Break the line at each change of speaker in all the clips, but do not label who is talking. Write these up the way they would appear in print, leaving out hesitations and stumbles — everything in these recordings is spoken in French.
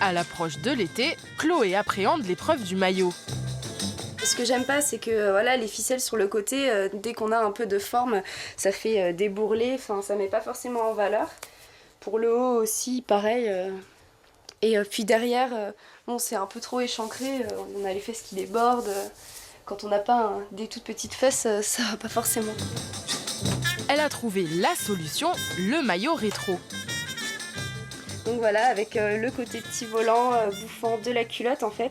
À l'approche de l'été, Chloé appréhende l'épreuve du maillot.
Ce que j'aime pas, c'est que voilà, les ficelles sur le côté, dès qu'on a un peu de forme, ça fait des bourrelets, ça met pas forcément en valeur. Pour le haut aussi, pareil. Et puis derrière, bon, c'est un peu trop échancré, on a les fesses qui débordent. Quand on n'a pas des toutes petites fesses, ça va pas forcément.
Elle a trouvé la solution, le maillot rétro.
Donc voilà, avec le côté petit volant bouffant de la culotte en fait.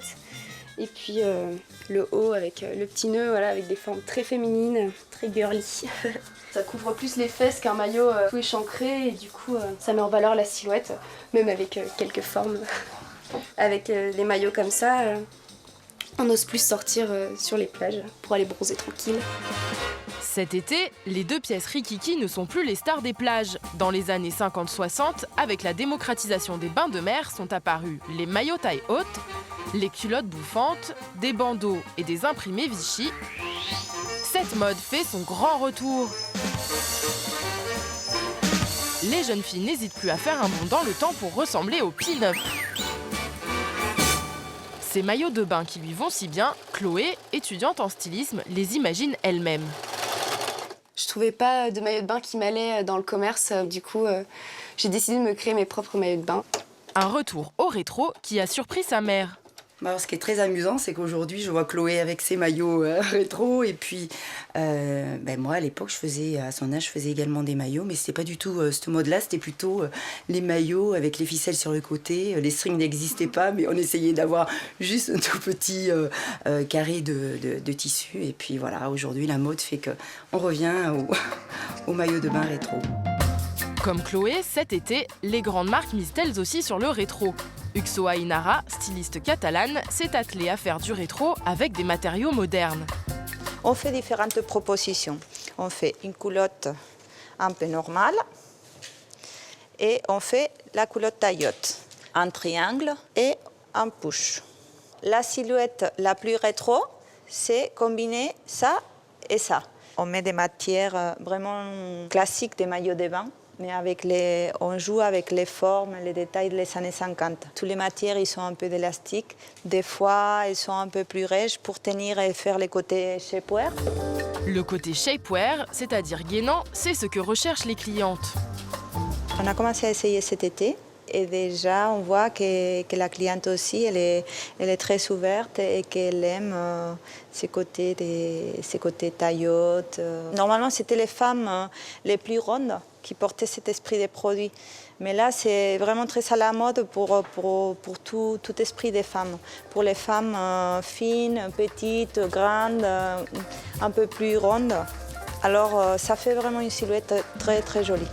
Et puis le haut avec le petit nœud, voilà, avec des formes très féminines, très girly. Ça couvre plus les fesses qu'un maillot tout échancré et du coup ça met en valeur la silhouette, même avec quelques formes. Avec les maillots comme ça, on ose plus sortir sur les plages pour aller bronzer tranquille.
Cet été, les deux pièces rikiki ne sont plus les stars des plages. Dans les années 50-60, avec la démocratisation des bains de mer, sont apparus les maillots taille haute, les culottes bouffantes, des bandeaux et des imprimés Vichy. Cette mode fait son grand retour. Les jeunes filles n'hésitent plus à faire un bond dans le temps pour ressembler aux pin-up. Ces maillots de bain qui lui vont si bien, Chloé, étudiante en stylisme, les imagine elle-même.
Je trouvais pas de maillot de bain qui m'allait dans le commerce, du coup j'ai décidé de me créer mes propres maillots de bain.
Un retour au rétro qui a surpris sa mère.
Alors, ce qui est très amusant, c'est qu'aujourd'hui, je vois Chloé avec ses maillots rétro. Et puis, moi, à l'époque, à son âge, je faisais également des maillots. Mais c'était pas du tout ce mode-là. C'était plutôt les maillots avec les ficelles sur le côté. Les strings n'existaient pas, mais on essayait d'avoir juste un tout petit carré de tissu. Et puis voilà, aujourd'hui, la mode fait qu'on revient au maillot de bain rétro.
Comme Chloé, cet été, les grandes marques misent elles aussi sur le rétro. Uxoa Inara, styliste catalane, s'est attelée à faire du rétro avec des matériaux modernes.
On fait différentes propositions. On fait une culotte un peu normale et on fait la culotte taille haute, un triangle et un push. La silhouette la plus rétro, c'est combiner ça et ça. On met des matières vraiment classiques des maillots de bain. Mais on joue avec les formes, les détails des années 50. Toutes les matières, ils sont un peu d'élastique. Des fois, elles sont un peu plus rêches pour tenir et faire les côtés shapewear.
Le côté shapewear, c'est-à-dire gainant, c'est ce que recherchent les clientes.
On a commencé à essayer cet été. Et déjà, on voit que la cliente aussi, elle est très ouverte et qu'elle aime ces côtés taille haute. Normalement, c'était les femmes les plus rondes qui portaient cet esprit des produits. Mais là, c'est vraiment très à la mode pour tout esprit des femmes. Pour les femmes fines, petites, grandes, un peu plus rondes. Alors, ça fait vraiment une silhouette très, très jolie.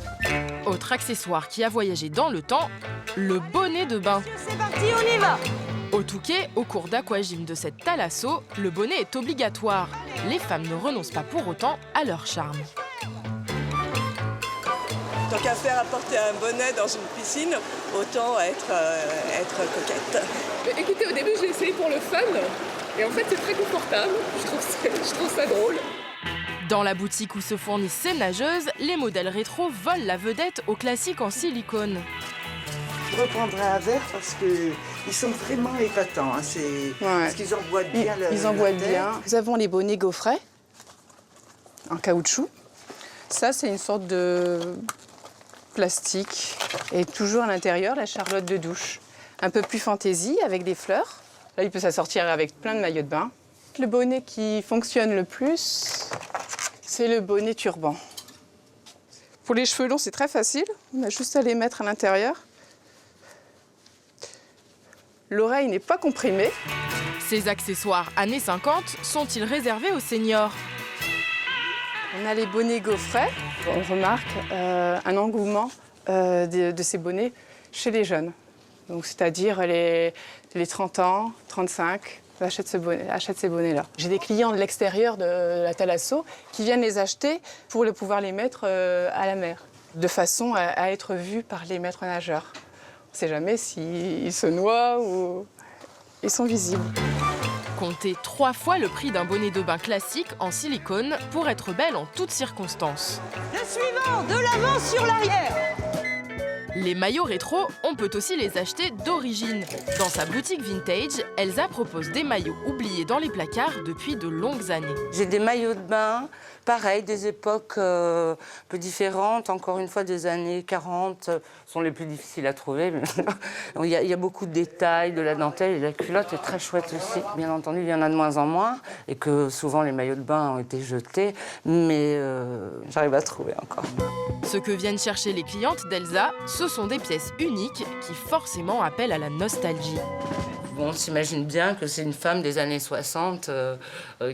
Autre accessoire qui a voyagé dans le temps, le bonnet de bain.
C'est parti, on y va!
Au Touquet, au cours d'aquagym de cette thalasso, le bonnet est obligatoire. Les femmes ne renoncent pas pour autant à leur charme.
Tant qu'à faire à porter un bonnet dans une piscine, autant être coquette.
Écoutez, au début, je l'ai essayé pour le fun. Et en fait, c'est très confortable. Je trouve ça drôle.
Dans la boutique où se fournissent ces nageuses, les modèles rétro volent la vedette aux classiques en silicone.
Je reprendrai un verre parce qu'ils sont vraiment épatants. Hein. Parce qu'ils emboîtent bien
Ils emboîtent bien. Nous avons les bonnets gaufrets en caoutchouc. Ça, c'est une sorte de plastique. Et toujours à l'intérieur, la charlotte de douche. Un peu plus fantaisie, avec des fleurs. Là, il peut s'assortir avec plein de maillots de bain. Le bonnet qui fonctionne le plus, c'est le bonnet turban. Pour les cheveux longs, c'est très facile. On a juste à les mettre à l'intérieur. L'oreille n'est pas comprimée.
Ces accessoires années 50 sont-ils réservés aux seniors?
On a les bonnets gaufrets. On remarque un engouement de ces bonnets chez les jeunes. Donc, c'est-à-dire les 30 ans, 35, achètent ces bonnets-là. J'ai des clients de l'extérieur de la thalasso qui viennent les acheter pour pouvoir les mettre à la mer, de façon à être vus par les maîtres nageurs. On ne sait jamais s'ils se noient ou ils sont visibles.
Comptez 3 fois le prix d'un bonnet de bain classique en silicone pour être belle en toutes circonstances.
Le suivant, de l'avant sur l'arrière.
Les maillots rétro, on peut aussi les acheter d'origine. Dans sa boutique vintage, Elsa propose des maillots oubliés dans les placards depuis de longues années.
J'ai des maillots de bain, pareil, des époques un peu différentes, encore une fois des années 40 sont les plus difficiles à trouver. Il y a beaucoup de détails, de la dentelle et la culotte est très chouette aussi. Bien entendu, il y en a de moins en moins et que souvent les maillots de bain ont été jetés, mais j'arrive à trouver encore.
Ce que viennent chercher les clientes d'Elsa, ce sont des pièces uniques qui forcément appellent à la nostalgie.
On s'imagine bien que c'est une femme des années 60,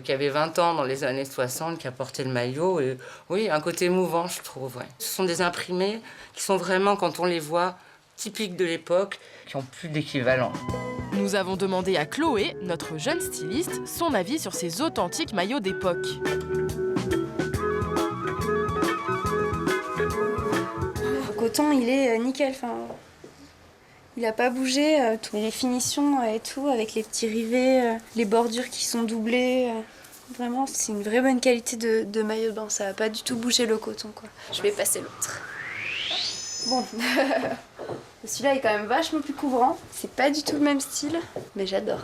qui avait 20 ans dans les années 60, qui a porté le maillot. Et, oui, un côté émouvant, je trouve. Ouais. Ce sont des imprimés qui sont vraiment, quand on les voit, typiques de l'époque, qui n'ont plus d'équivalent.
Nous avons demandé à Chloé, notre jeune styliste, son avis sur ces authentiques maillots d'époque.
Le coton, il est nickel. Enfin, il n'a pas bougé. Toutes les finitions et tout, avec les petits rivets, les bordures qui sont doublées. Vraiment, c'est une vraie bonne qualité de maillot de bain. Ça n'a pas du tout bougé le coton, quoi. Je vais passer l'autre. Bon, celui-là est quand même vachement plus couvrant. C'est pas du tout le même style, mais j'adore.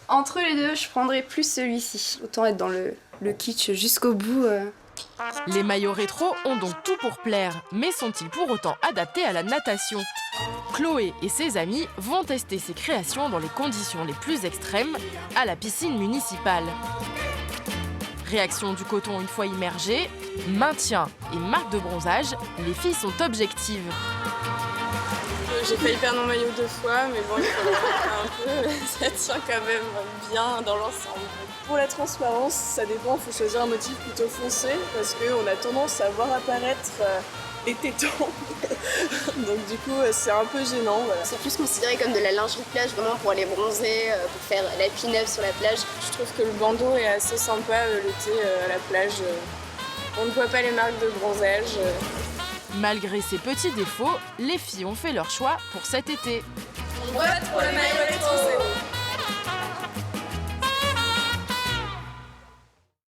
Entre les deux, je prendrais plus celui-ci. Autant être dans le kitsch jusqu'au bout.
Les maillots rétro ont donc tout pour plaire, mais sont-ils pour autant adaptés à la natation? Chloé et ses amis vont tester ces créations dans les conditions les plus extrêmes, à la piscine municipale. Réaction du coton une fois immergé, maintien et marque de bronzage, les filles sont objectives.
J'ai failli perdre mon maillot 2 fois, mais bon, il faut le remettre un peu, ça tient quand même bien dans l'ensemble. Pour la transparence, ça dépend, il faut choisir un motif plutôt foncé, parce qu'on a tendance à voir apparaître les tétons. Donc du coup, c'est un peu gênant. Voilà.
C'est plus considéré comme de la lingerie de plage, vraiment pour aller bronzer, pour faire la pin-up sur la plage.
Je trouve que le bandeau est assez sympa l'été à la plage. On ne voit pas les marques de bronzage.
Malgré ces petits défauts, les filles ont fait leur choix pour cet été.
On vote pour le